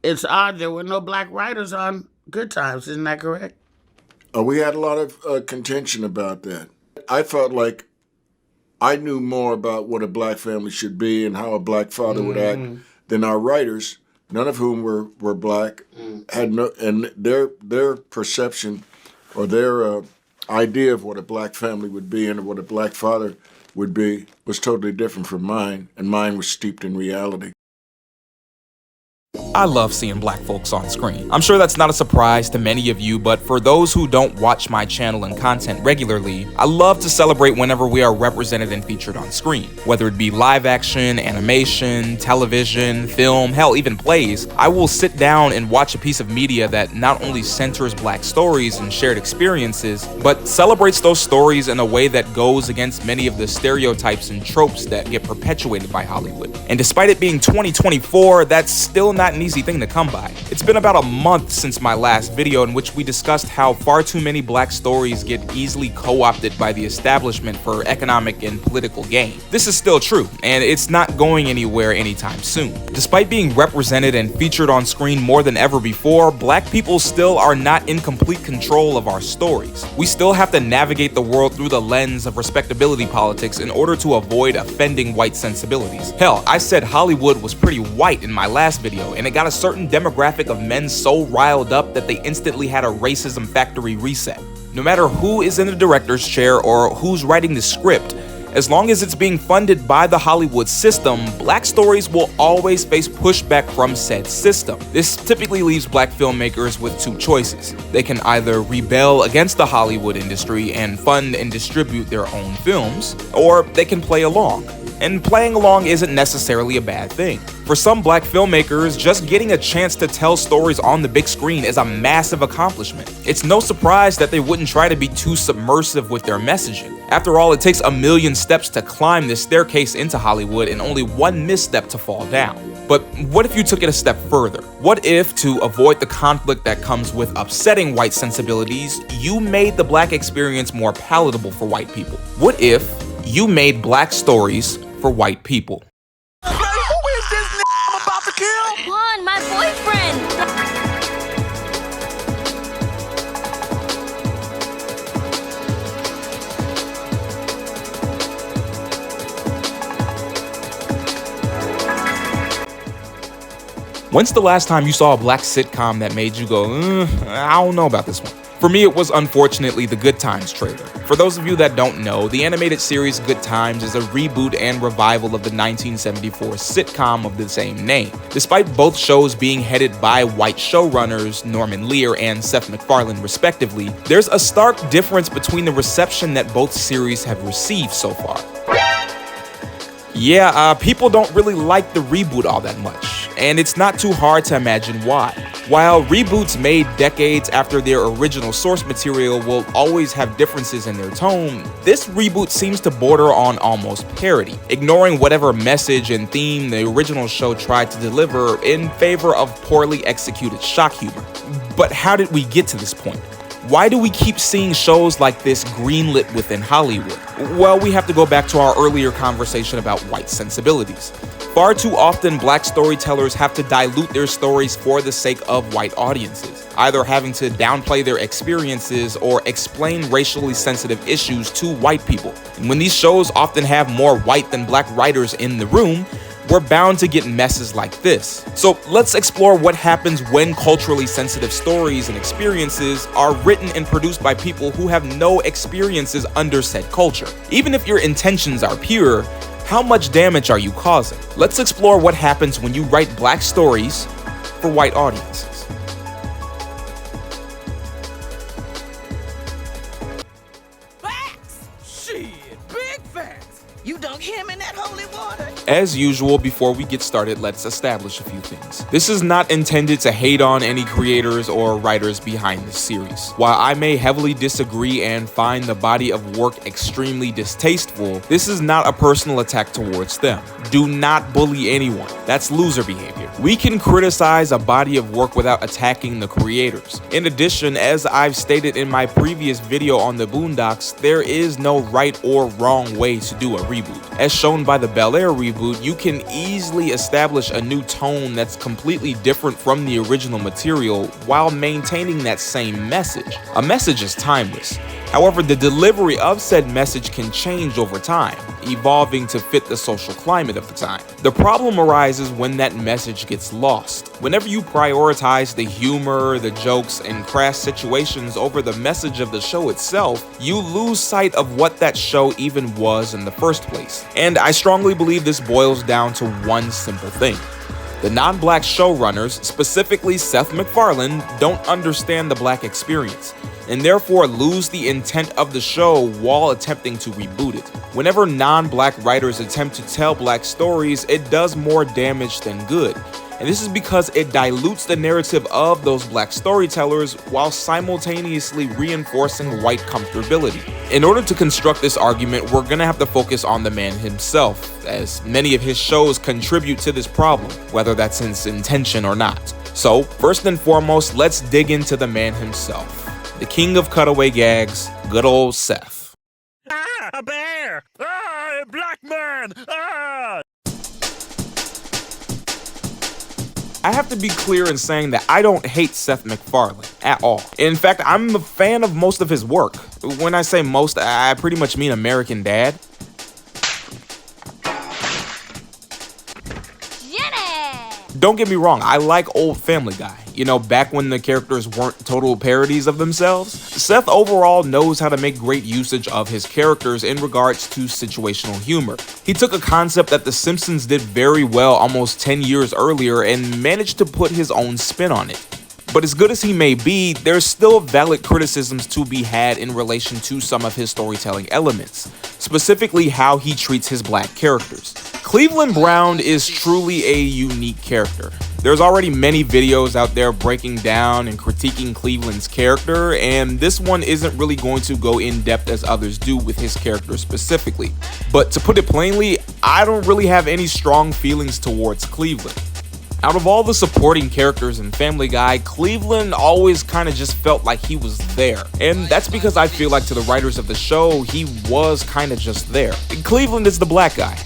it's odd there were no black writers on Good Times. Isn't that correct? We had a lot of contention about that. I felt like I knew more about what a black family should be and how a black father would act than our writers, none of whom were black, had no, and their perception or their idea of what a black family would be and what a black father would be was totally different from mine, and mine was steeped in reality. I love seeing black folks on screen. I'm sure that's not a surprise to many of you, but for those who don't watch my channel and content regularly, I love to celebrate whenever we are represented and featured on screen. Whether it be live action, animation, television, film, hell, even plays, I will sit down and watch a piece of media that not only centers black stories and shared experiences, but celebrates those stories in a way that goes against many of the stereotypes and tropes that get perpetuated by Hollywood. And despite it being 2024, that's still not an easy thing to come by. It's been about a month since my last video in which we discussed how far too many black stories get easily co-opted by the establishment for economic and political gain. This is still true, and it's not going anywhere anytime soon. Despite being represented and featured on screen more than ever before, black people still are not in complete control of our stories. We still have to navigate the world through the lens of respectability politics in order to avoid offending white sensibilities. Hell, I said Hollywood was pretty white in my last video, and it got a certain demographic of men so riled up that they instantly had a racism factory reset. No matter who is in the director's chair or who's writing the script, as long as it's being funded by the Hollywood system, black stories will always face pushback from said system. This typically leaves black filmmakers with two choices. They can either rebel against the Hollywood industry and fund and distribute their own films, or they can play along. And playing along isn't necessarily a bad thing. For some black filmmakers, just getting a chance to tell stories on the big screen is a massive accomplishment. It's no surprise that they wouldn't try to be too submersive with their messaging. After all, it takes a million steps to climb this staircase into Hollywood and only one misstep to fall down. But what if you took it a step further? What if, to avoid the conflict that comes with upsetting white sensibilities, you made the black experience more palatable for white people? What if you made black stories for white people? Who is this I'm about to kill? Juan, my boyfriend! When's the last time you saw a black sitcom that made you go, I don't know about this one? For me, it was unfortunately the Good Times trailer. For those of you that don't know, the animated series Good Times is a reboot and revival of the 1974 sitcom of the same name. Despite both shows being headed by white showrunners, Norman Lear and Seth MacFarlane respectively, there's a stark difference between the reception that both series have received so far. Yeah, people don't really like the reboot all that much, and it's not too hard to imagine why. While reboots made decades after their original source material will always have differences in their tone, this reboot seems to border on almost parody, ignoring whatever message and theme the original show tried to deliver in favor of poorly executed shock humor. But how did we get to this point? Why do we keep seeing shows like this greenlit within Hollywood? Well, we have to go back to our earlier conversation about white sensibilities. Far too often, black storytellers have to dilute their stories for the sake of white audiences, either having to downplay their experiences or explain racially sensitive issues to white people. And when these shows often have more white than black writers in the room, we're bound to get messes like this. So let's explore what happens when culturally sensitive stories and experiences are written and produced by people who have no experiences under said culture. Even if your intentions are pure, how much damage are you causing? Let's explore what happens when you write black stories for white audiences. Facts! Shit, big facts! You dunk him in that holy water? As usual, before we get started, let's establish a few things. This is not intended to hate on any creators or writers behind this series. While I may heavily disagree and find the body of work extremely distasteful, this is not a personal attack towards them. Do not bully anyone. That's loser behavior. We can criticize a body of work without attacking the creators. In addition, as I've stated in my previous video on the Boondocks, there is no right or wrong way to do a reboot. As shown by the Bel Air reboot, reboot, you can easily establish a new tone that's completely different from the original material while maintaining that same message. A message is timeless. However, the delivery of said message can change over time, evolving to fit the social climate of the time. The problem arises when that message gets lost. Whenever you prioritize the humor, the jokes, and crass situations over the message of the show itself, you lose sight of what that show even was in the first place. And I strongly believe this boils down to one simple thing. The non-black showrunners, specifically Seth MacFarlane, don't understand the black experience, and therefore lose the intent of the show while attempting to reboot it. Whenever non-black writers attempt to tell black stories, it does more damage than good. And this is because it dilutes the narrative of those black storytellers while simultaneously reinforcing white comfortability. In order to construct this argument, we're gonna have to focus on the man himself, as many of his shows contribute to this problem, whether that's his intention or not. So, first and foremost, let's dig into the man himself. The king of cutaway gags, good old Seth. Ah, a bear! Ah, a black man! Ah! I have to be clear in saying that I don't hate Seth MacFarlane at all. In fact, I'm a fan of most of his work. When I say most, I pretty much mean American Dad. Don't get me wrong, I like old Family Guy. You know, back when the characters weren't total parodies of themselves. Seth overall knows how to make great usage of his characters in regards to situational humor. He took a concept that The Simpsons did very well almost 10 years earlier and managed to put his own spin on it. But as good as he may be, there's still valid criticisms to be had in relation to some of his storytelling elements, specifically how he treats his black characters. Cleveland Brown is truly a unique character. There's already many videos out there breaking down and critiquing Cleveland's character, and this one isn't really going to go in depth as others do with his character specifically. But to put it plainly, I don't really have any strong feelings towards Cleveland. Out of all the supporting characters in Family Guy, Cleveland always kind of just felt like he was there. And that's because I feel like to the writers of the show, he was kind of just there. Cleveland is the black guy.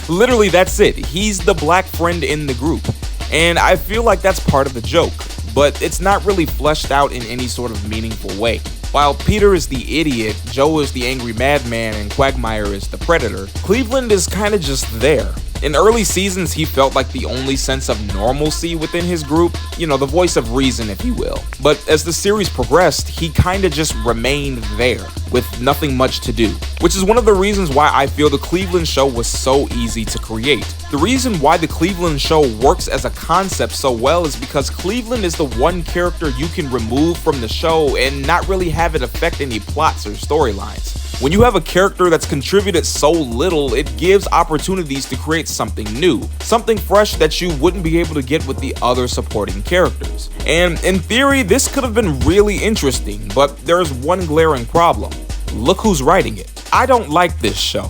Literally, that's it. He's the black friend in the group. And I feel like that's part of the joke, but it's not really fleshed out in any sort of meaningful way. While Peter is the idiot, Joe is the angry madman, and Quagmire is the predator, Cleveland is kind of just there. In early seasons, he felt like the only sense of normalcy within his group, you know, the voice of reason, if you will. But as the series progressed, he kind of just remained there, with nothing much to do. Which is one of the reasons why I feel the Cleveland show was so easy to create. The reason why the Cleveland show works as a concept so well is because Cleveland is the one character you can remove from the show and not really have it affect any plots or storylines. When you have a character that's contributed so little, it gives opportunities to create something new, something fresh that you wouldn't be able to get with the other supporting characters. And in theory, this could have been really interesting, but there's one glaring problem. Look who's writing it. I don't like this show.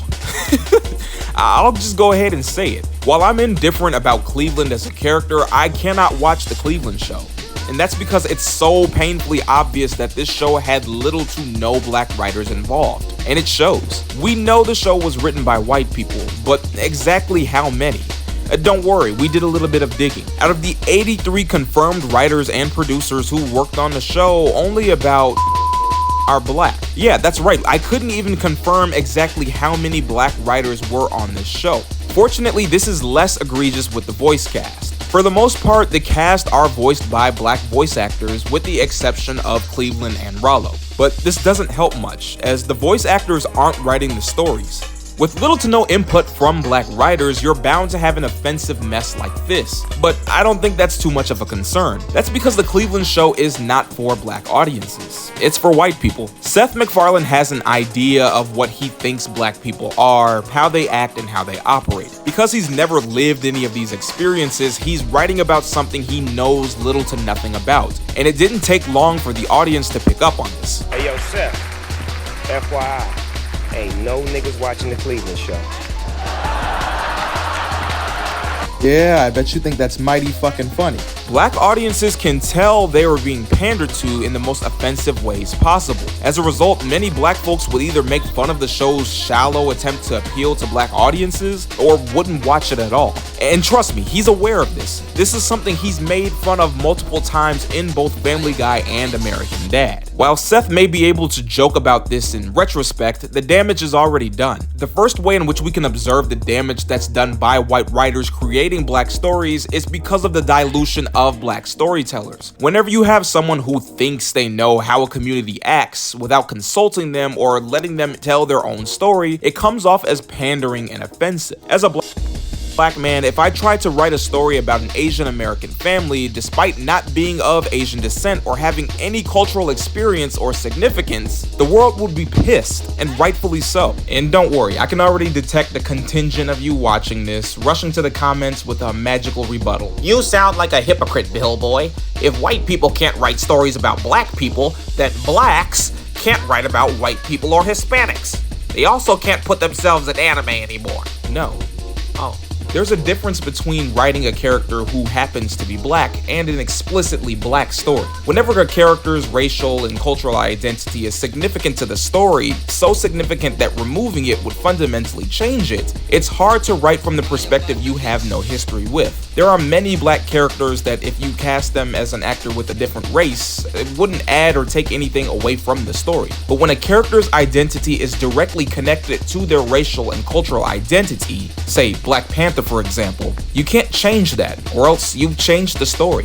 I'll just go ahead and say it. While I'm indifferent about Cleveland as a character, I cannot watch the Cleveland show. And that's because it's so painfully obvious that this show had little to no black writers involved. And it shows. We know the show was written by white people, but exactly how many? Don't worry, we did a little bit of digging. Out of the 83 confirmed writers and producers who worked on the show, only about are black. Yeah, that's right, I couldn't even confirm exactly how many black writers were on this show. Fortunately, this is less egregious with the voice cast. For the most part, the cast are voiced by black voice actors with the exception of Cleveland and Rollo. But this doesn't help much, as the voice actors aren't writing the stories. With little to no input from black writers, you're bound to have an offensive mess like this. But I don't think that's too much of a concern. That's because the Cleveland show is not for black audiences. It's for white people. Seth MacFarlane has an idea of what he thinks black people are, how they act, and how they operate. Because he's never lived any of these experiences, he's writing about something he knows little to nothing about. And it didn't take long for the audience to pick up on this. Hey yo, Seth, FYI. Ain't no niggas watching the Cleveland show. Yeah, I bet you think that's mighty fucking funny. Black audiences can tell they were being pandered to in the most offensive ways possible. As a result, many black folks would either make fun of the show's shallow attempt to appeal to black audiences or wouldn't watch it at all. And trust me, he's aware of this. This is something he's made fun of multiple times in both Family Guy and American Dad. While Seth may be able to joke about this in retrospect, the damage is already done. The first way in which we can observe the damage that's done by white writers creating black stories is because of the dilution of black storytellers. Whenever you have someone who thinks they know how a community acts without consulting them or letting them tell their own story, it comes off as pandering and offensive. As a black man, if I tried to write a story about an Asian American family despite not being of Asian descent or having any cultural experience or significance, the world would be pissed, and rightfully so. And don't worry, I can already detect the contingent of you watching this rushing to the comments with a magical rebuttal. You sound like a hypocrite, Bill Boy. If white people can't write stories about black people, then blacks can't write about white people or Hispanics. They also can't put themselves in anime anymore. No. Oh. There's a difference between writing a character who happens to be black and an explicitly black story. Whenever a character's racial and cultural identity is significant to the story, so significant that removing it would fundamentally change it, it's hard to write from the perspective you have no history with. There are many black characters that if you cast them as an actor with a different race, it wouldn't add or take anything away from the story. But when a character's identity is directly connected to their racial and cultural identity, say Black Panther for example, you can't change that, or else you've changed the story.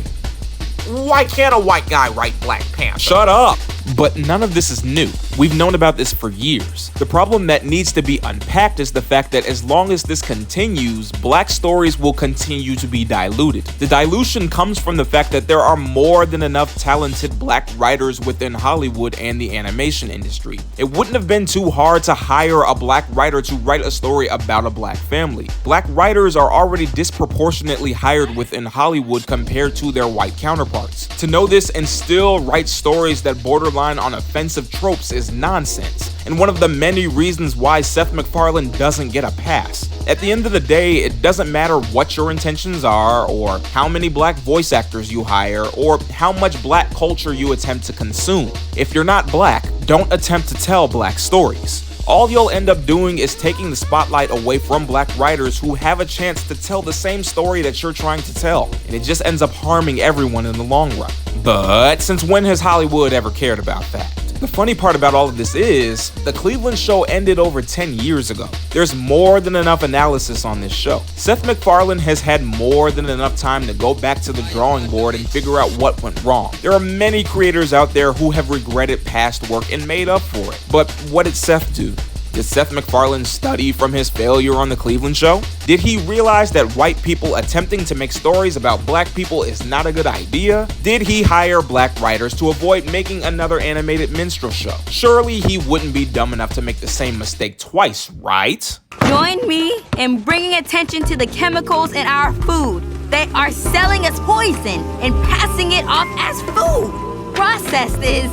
Why can't a white guy write Black Panther? Shut up! But none of this is new. We've known about this for years. The problem that needs to be unpacked is the fact that as long as this continues, black stories will continue to be diluted. The dilution comes from the fact that there are more than enough talented black writers within Hollywood and the animation industry. It wouldn't have been too hard to hire a black writer to write a story about a black family. Black writers are already disproportionately hired within Hollywood compared to their white counterparts. To know this and still write stories that borderline on offensive tropes is nonsense, and one of the many reasons why Seth MacFarlane doesn't get a pass. At the end of the day, it doesn't matter what your intentions are, or how many black voice actors you hire, or how much black culture you attempt to consume. If you're not black, don't attempt to tell black stories. All you'll end up doing is taking the spotlight away from black writers who have a chance to tell the same story that you're trying to tell, and it just ends up harming everyone in the long run. But since when has Hollywood ever cared about that? The funny part about all of this is, the Cleveland show ended over 10 years ago. There's more than enough analysis on this show. Seth MacFarlane has had more than enough time to go back to the drawing board and figure out what went wrong. There are many creators out there who have regretted past work and made up for it. But what did Seth do? Did Seth MacFarlane study from his failure on the Cleveland show? Did he realize that white people attempting to make stories about black people is not a good idea? Did he hire black writers to avoid making another animated minstrel show? Surely he wouldn't be dumb enough to make the same mistake twice, right? Join me in bringing attention to the chemicals in our food. They are selling us poison and passing it off as food. Processed is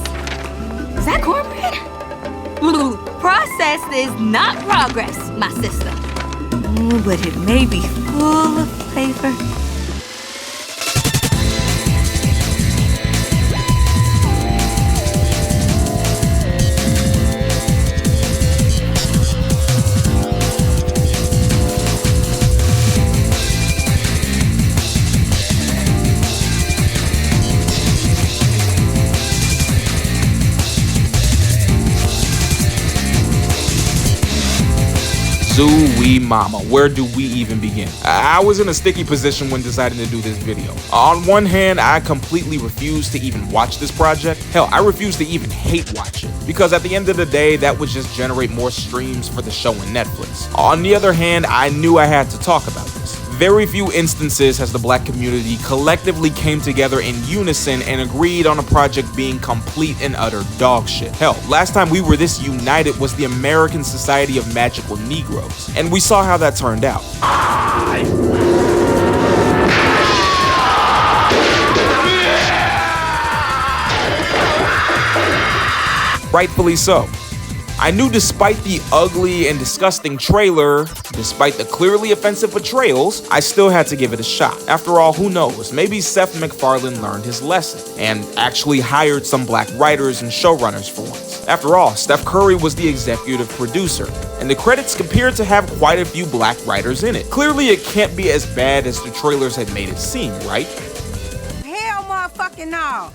that cornbread? Processed is not progress, my sister. But it may be full of flavor. Zooey mama, where do we even begin? I was in a sticky position when deciding to do this video. On one hand, I completely refused to even watch this project. Hell, I refused to even hate watch it, because at the end of the day, that would just generate more streams for the show and Netflix. On the other hand, I knew I had to talk about this. Very few instances has the black community collectively came together in unison and agreed on a project being complete and utter dog shit. Hell, last time we were this united was the American Society of Magical Negroes, and we saw how that turned out. Rightfully so. I knew despite the ugly and disgusting trailer, despite the clearly offensive portrayals, I still had to give it a shot. After all, who knows, maybe Seth MacFarlane learned his lesson and actually hired some black writers and showrunners for once. After all, Steph Curry was the executive producer, and the credits appeared to have quite a few black writers in it. Clearly, it can't be as bad as the trailers had made it seem, right? Hell motherfucking no.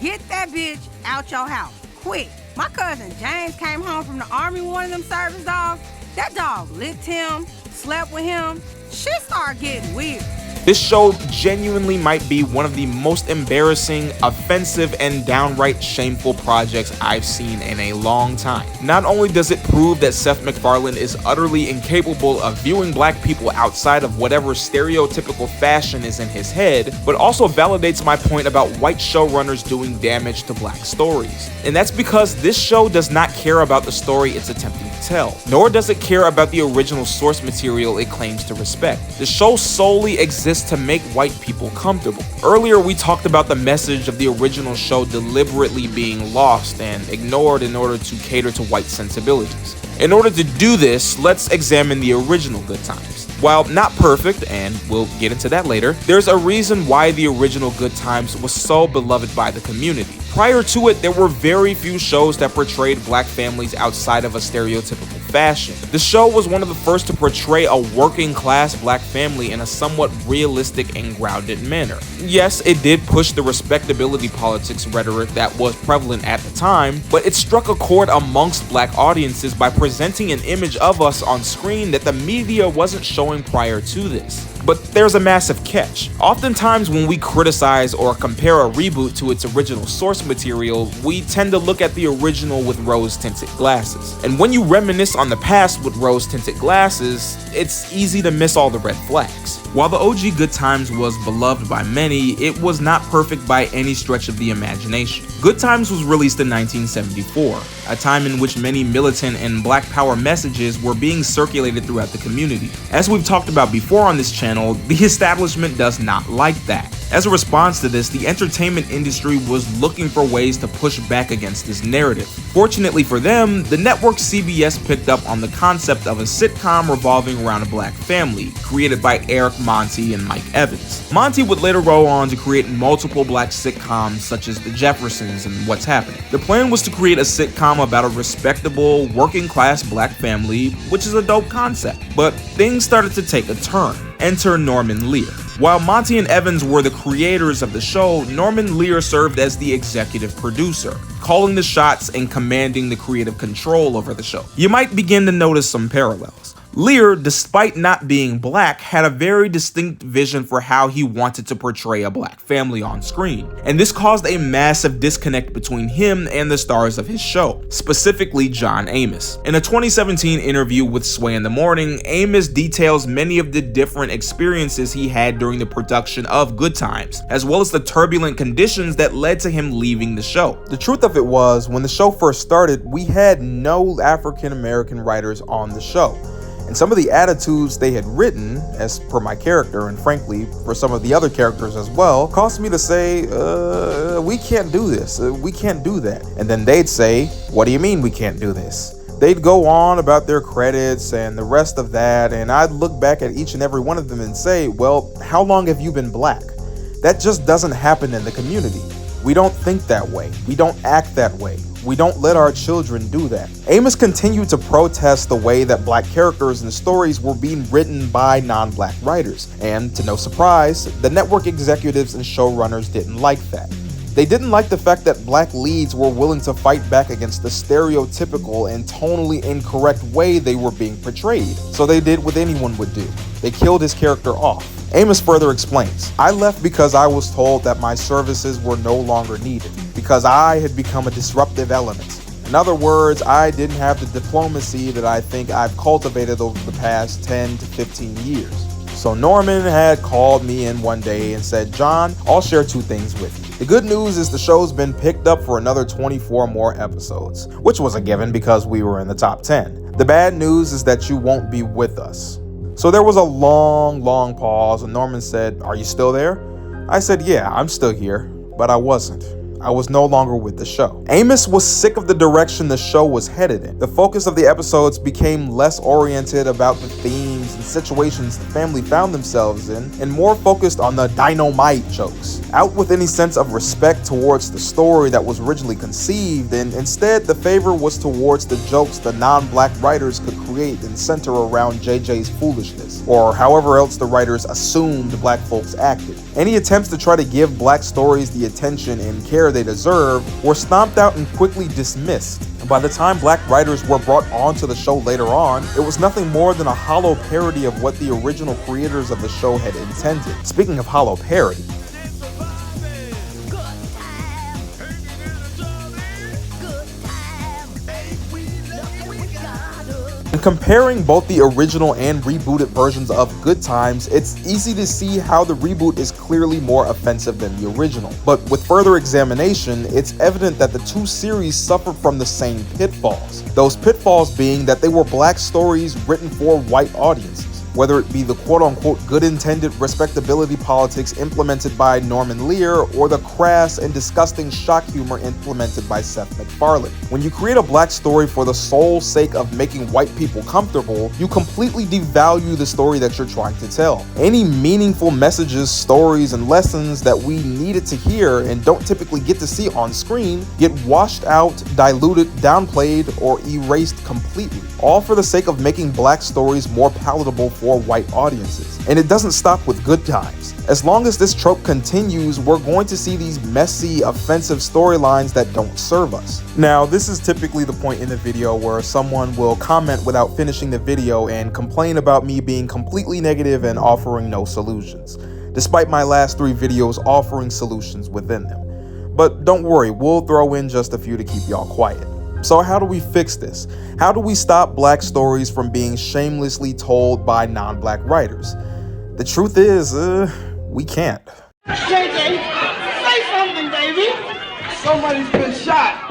Get that bitch out your house. Quick. My cousin James came home from the army with one of them service dogs. That dog licked him, slept with him. Shit started getting weird. This show genuinely might be one of the most embarrassing, offensive, and downright shameful projects I've seen in a long time. Not only does it prove that Seth MacFarlane is utterly incapable of viewing black people outside of whatever stereotypical fashion is in his head, but also validates my point about white showrunners doing damage to black stories. And that's because this show does not care about the story it's attempting to tell, nor does it care about the original source material it claims to respect. The show solely exists to make white people comfortable. Earlier, we talked about the message of the original show deliberately being lost and ignored in order to cater to white sensibilities. In order to do this, let's examine the original Good Times. While not perfect, and we'll get into that later, there's a reason why the original Good Times was so beloved by the community. Prior to it, there were very few shows that portrayed black families outside of a stereotypical fashion. The show was one of the first to portray a working class black family in a somewhat realistic and grounded manner. Yes, it did push the respectability politics rhetoric that was prevalent at the time, but it struck a chord amongst black audiences by presenting an image of us on screen that the media wasn't showing prior to this. But there's a massive catch. Oftentimes when we criticize or compare a reboot to its original source material, we tend to look at the original with rose-tinted glasses. And when you reminisce on the past with rose-tinted glasses, it's easy to miss all the red flags. While the OG Good Times was beloved by many, it was not perfect by any stretch of the imagination. Good Times was released in 1974, a time in which many militant and black power messages were being circulated throughout the community. As we've talked about before on this channel, the establishment does not like that. As a response to this, the entertainment industry was looking for ways to push back against this narrative. Fortunately for them, the network CBS picked up on the concept of a sitcom revolving around a black family, created by Eric Monty and Mike Evans. Monty would later go on to create multiple black sitcoms such as The Jeffersons and What's Happening. The plan was to create a sitcom about a respectable, working class black family, which is a dope concept. But things started to take a turn. Enter Norman Lear. While Monty and Evans were the creators of the show, Norman Lear served as the executive producer, calling the shots and commanding the creative control over the show. You might begin to notice some parallels. Lear, despite not being black, had a very distinct vision for how he wanted to portray a black family on screen, and this caused a massive disconnect between him and the stars of his show, specifically John Amos. In a 2017 interview with Sway in the Morning, Amos details many of the different experiences he had during the production of Good Times, as well as the turbulent conditions that led to him leaving the show. The truth of it was, when the show first started, we had no African American writers on the show. And some of the attitudes they had written, as per my character, and frankly, for some of the other characters as well, caused me to say, we can't do this, we can't do that. And then they'd say, what do you mean we can't do this? They'd go on about their credits and the rest of that, and I'd look back at each and every one of them and say, well, how long have you been black? That just doesn't happen in the community. We don't think that way. We don't act that way. We don't let our children do that. Amos continued to protest the way that black characters and stories were being written by non-black writers. And to no surprise, the network executives and showrunners didn't like that. They didn't like the fact that black leads were willing to fight back against the stereotypical and tonally incorrect way they were being portrayed. So they did what anyone would do. They killed his character off. Amos further explains, I left because I was told that my services were no longer needed, because I had become a disruptive element. In other words, I didn't have the diplomacy that I think I've cultivated over the past 10 to 15 years. So Norman had called me in one day and said, John, I'll share two things with you. The good news is the show's been picked up for another 24 more episodes, which was a given because we were in the top 10. The bad news is that you won't be with us. So there was a long pause, and Norman said, are you still there? I said, yeah, I'm still here, but I wasn't. I was no longer with the show. Amos was sick of the direction the show was headed in. The focus of the episodes became less oriented about the themes and situations the family found themselves in, and more focused on the dynamite jokes. Out with any sense of respect towards the story that was originally conceived, and instead the favor was towards the jokes the non-black writers could create and center around JJ's foolishness, or however else the writers assumed black folks acted. Any attempts to try to give black stories the attention and care they deserve were stomped out and quickly dismissed. And by the time black writers were brought onto the show later on, it was nothing more than a hollow parody of what the original creators of the show had intended. Speaking of hollow parody, and comparing both the original and rebooted versions of Good Times, it's easy to see how the reboot is clearly more offensive than the original. But with further examination, it's evident that the two series suffered from the same pitfalls. Those pitfalls being that they were black stories written for white audiences. Whether it be the quote-unquote good-intended respectability politics implemented by Norman Lear, or the crass and disgusting shock humor implemented by Seth MacFarlane. When you create a black story for the sole sake of making white people comfortable, you completely devalue the story that you're trying to tell. Any meaningful messages, stories, and lessons that we needed to hear and don't typically get to see on screen get washed out, diluted, downplayed, or erased completely, all for the sake of making black stories more palatable for white audiences. And it doesn't stop with Good Times. As long as this trope continues, we're going to see these messy, offensive storylines that don't serve us. Now, this is typically the point in the video where someone will comment without finishing the video and complain about me being completely negative and offering no solutions, despite my last 3 videos offering solutions within them. But don't worry, we'll throw in just a few to keep y'all quiet. So how do we fix this? How do we stop black stories from being shamelessly told by non-black writers? The truth is, we can't. JJ, say something, baby. Somebody's been shot.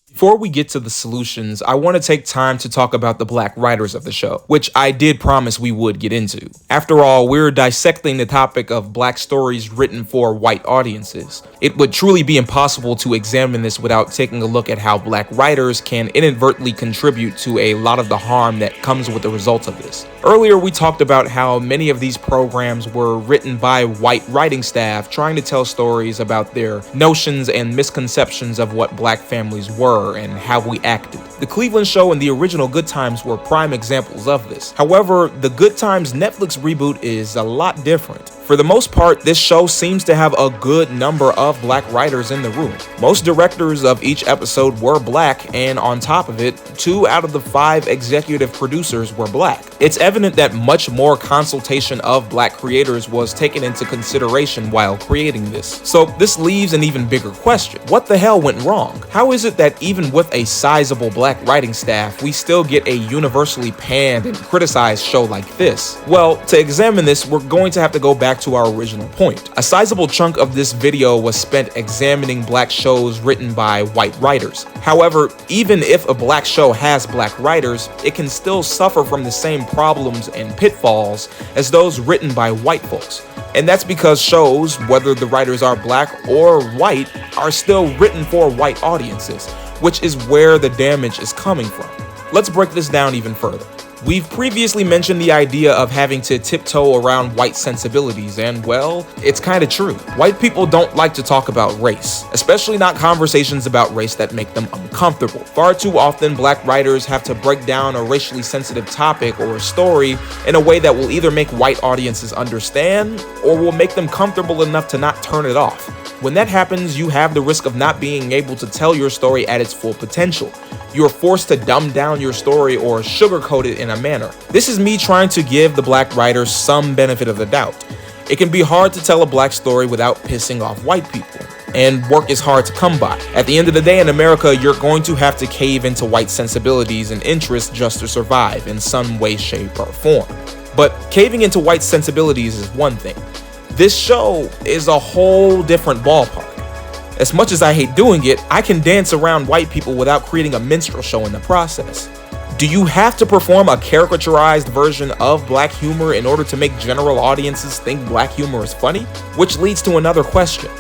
Before we get to the solutions, I want to take time to talk about the black writers of the show, which I did promise we would get into. After all, we're dissecting the topic of black stories written for white audiences. It would truly be impossible to examine this without taking a look at how black writers can inadvertently contribute to a lot of the harm that comes with the results of this. Earlier, we talked about how many of these programs were written by white writing staff trying to tell stories about their notions and misconceptions of what black families were and how we acted. The Cleveland Show and the original Good Times were prime examples of this. However, the Good Times Netflix reboot is a lot different. For the most part, this show seems to have a good number of black writers in the room. Most directors of each episode were black, and on top of it, 2 out of the 5 executive producers were black. It's evident that much more consultation of black creators was taken into consideration while creating this. So this leaves an even bigger question. What the hell went wrong? How is it that even with a sizable black writing staff, we still get a universally panned and criticized show like this? Well, to examine this, we're going to have to go back to our original point. A sizable chunk of this video was spent examining black shows written by white writers. However, even if a black show has black writers, it can still suffer from the same problems and pitfalls as those written by white folks. And that's because shows, whether the writers are black or white, are still written for white audiences, which is where the damage is coming from. Let's break this down even further. We've previously mentioned the idea of having to tiptoe around white sensibilities, and well, it's kinda true. White people don't like to talk about race, especially not conversations about race that make them uncomfortable. Far too often, black writers have to break down a racially sensitive topic or a story in a way that will either make white audiences understand or will make them comfortable enough to not turn it off. When that happens, you have the risk of not being able to tell your story at its full potential. You're forced to dumb down your story or sugarcoat it in a manner. This is me trying to give the black writers some benefit of the doubt. It can be hard to tell a black story without pissing off white people, and work is hard to come by. At the end of the day in America, you're going to have to cave into white sensibilities and interests just to survive in some way, shape, or form. But caving into white sensibilities is one thing. This show is a whole different ballpark. As much as I hate doing it, I can dance around white people without creating a minstrel show in the process. Do you have to perform a caricaturized version of black humor in order to make general audiences think black humor is funny? Which leads to another question.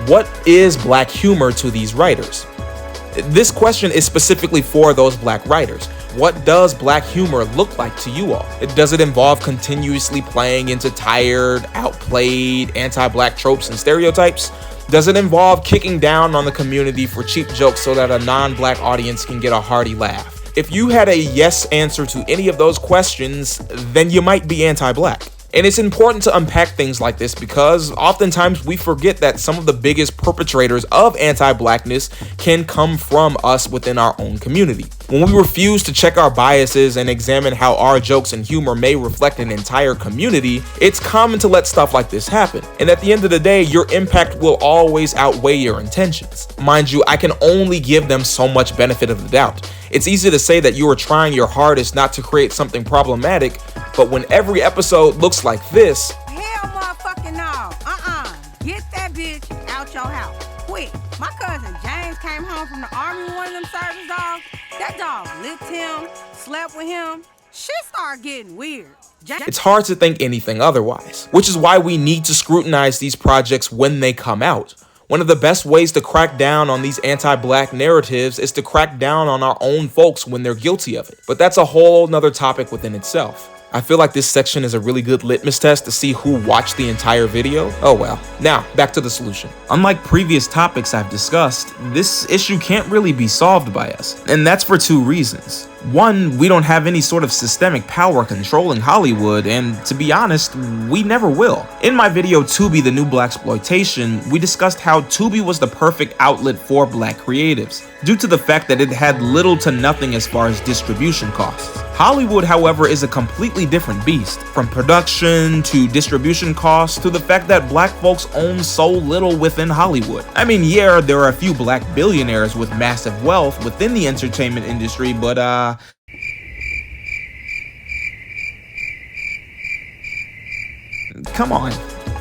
What is black humor to these writers? This question is specifically for those black writers. What does black humor look like to you all? Does it involve continuously playing into tired, outplayed, anti-black tropes and stereotypes? Does it involve kicking down on the community for cheap jokes so that a non-black audience can get a hearty laugh? If you had a yes answer to any of those questions, then you might be anti-black. And it's important to unpack things like this because oftentimes we forget that some of the biggest perpetrators of anti-blackness can come from us within our own community. When we refuse to check our biases and examine how our jokes and humor may reflect an entire community, it's common to let stuff like this happen. And at the end of the day, your impact will always outweigh your intentions. Mind you, I can only give them so much benefit of the doubt. It's easy to say that you are trying your hardest not to create something problematic, but when every episode looks like this, Hell motherfucking no. Get that bitch out your house. Quick. My cousin James came home from the army with one of them service dogs. That dog licked him, slept with him. Shit started getting weird. it's hard to think anything otherwise, which is why we need to scrutinize these projects when they come out. One of the best ways to crack down on these anti-black narratives is to crack down on our own folks when they're guilty of it. But that's a whole nother topic within itself. I feel like this section is a really good litmus test to see who watched the entire video. Oh well. Now, back to the solution. Unlike previous topics I've discussed, this issue can't really be solved by us. And that's for two reasons. One, we don't have any sort of systemic power controlling Hollywood, and to be honest, we never will. In my video Tubi, the New Blaxploitation, we discussed how Tubi was the perfect outlet for black creatives, due to the fact that it had little to nothing as far as distribution costs. Hollywood, however, is a completely different beast, from production to distribution costs to the fact that black folks own so little within Hollywood. I mean, yeah, there are a few black billionaires with massive wealth within the entertainment industry, but come on.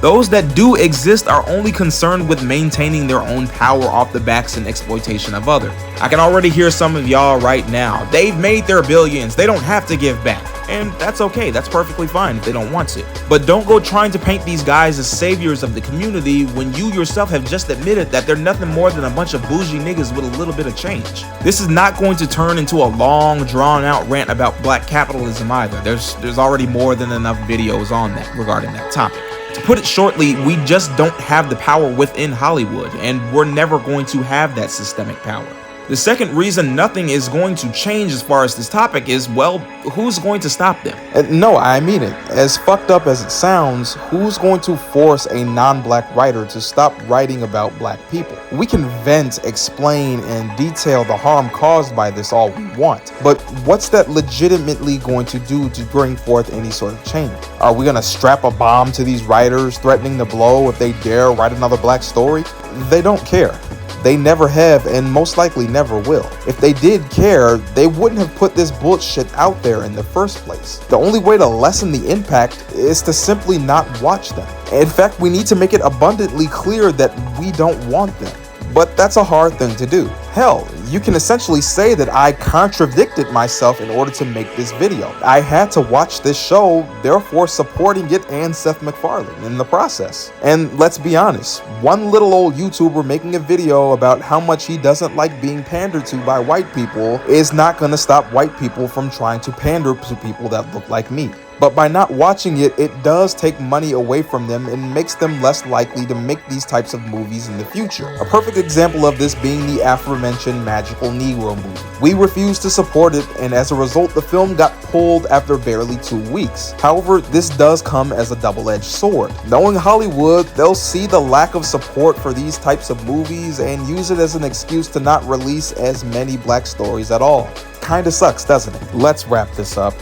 Those that do exist are only concerned with maintaining their own power off the backs and exploitation of others. I can already hear some of y'all right now. They've made their billions. They don't have to give back. And that's okay. That's perfectly fine if they don't want to. But don't go trying to paint these guys as saviors of the community when you yourself have just admitted that they're nothing more than a bunch of bougie niggas with a little bit of change. This is not going to turn into a long, drawn-out rant about black capitalism either. There's already more than enough videos on that regarding that topic. To put it shortly, we just don't have the power within Hollywood, and we're never going to have that systemic power. The second reason nothing is going to change as far as this topic is, well, who's going to stop them? No, I mean it. As fucked up as it sounds, who's going to force a non-black writer to stop writing about black people? We can vent, explain, and detail the harm caused by this all we want, but what's that legitimately going to do to bring forth any sort of change? Are we going to strap a bomb to these writers, threatening to blow if they dare write another black story? They don't care. They never have, and most likely never will. If they did care, they wouldn't have put this bullshit out there in the first place. The only way to lessen the impact is to simply not watch them. In fact, we need to make it abundantly clear that we don't want them. But that's a hard thing to do. Hell, you can essentially say that I contradicted myself in order to make this video. I had to watch this show, therefore supporting it and Seth MacFarlane in the process. And let's be honest, one little old YouTuber making a video about how much he doesn't like being pandered to by white people is not going to stop white people from trying to pander to people that look like me. But by not watching it, it does take money away from them and makes them less likely to make these types of movies in the future. A perfect example of this being the aforementioned Magical Negro movie. We refused to support it, and as a result, the film got pulled after barely 2 weeks. However, this does come as a double-edged sword. Knowing Hollywood, they'll see the lack of support for these types of movies and use it as an excuse to not release as many black stories at all. Kinda sucks, doesn't it? Let's wrap this up.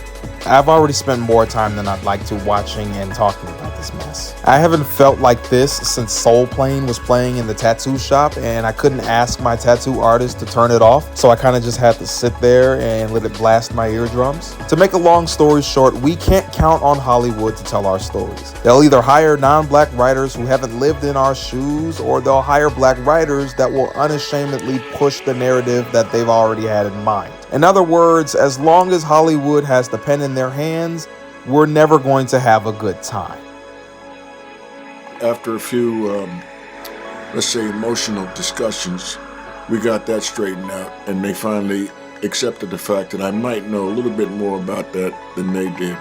I've already spent more time than I'd like to watching and talking about this mess. I haven't felt like this since Soul Plane was playing in the tattoo shop, and I couldn't ask my tattoo artist to turn it off, so I kind of just had to sit there and let it blast my eardrums. To make a long story short, we can't count on Hollywood to tell our stories. They'll either hire non-black writers who haven't lived in our shoes, or they'll hire black writers that will unashamedly push the narrative that they've already had in mind. In other words, as long as Hollywood has the pen in their hands, we're never going to have a good time. After a few, let's say, emotional discussions, we got that straightened out, and they finally accepted the fact that I might know a little bit more about that than they did.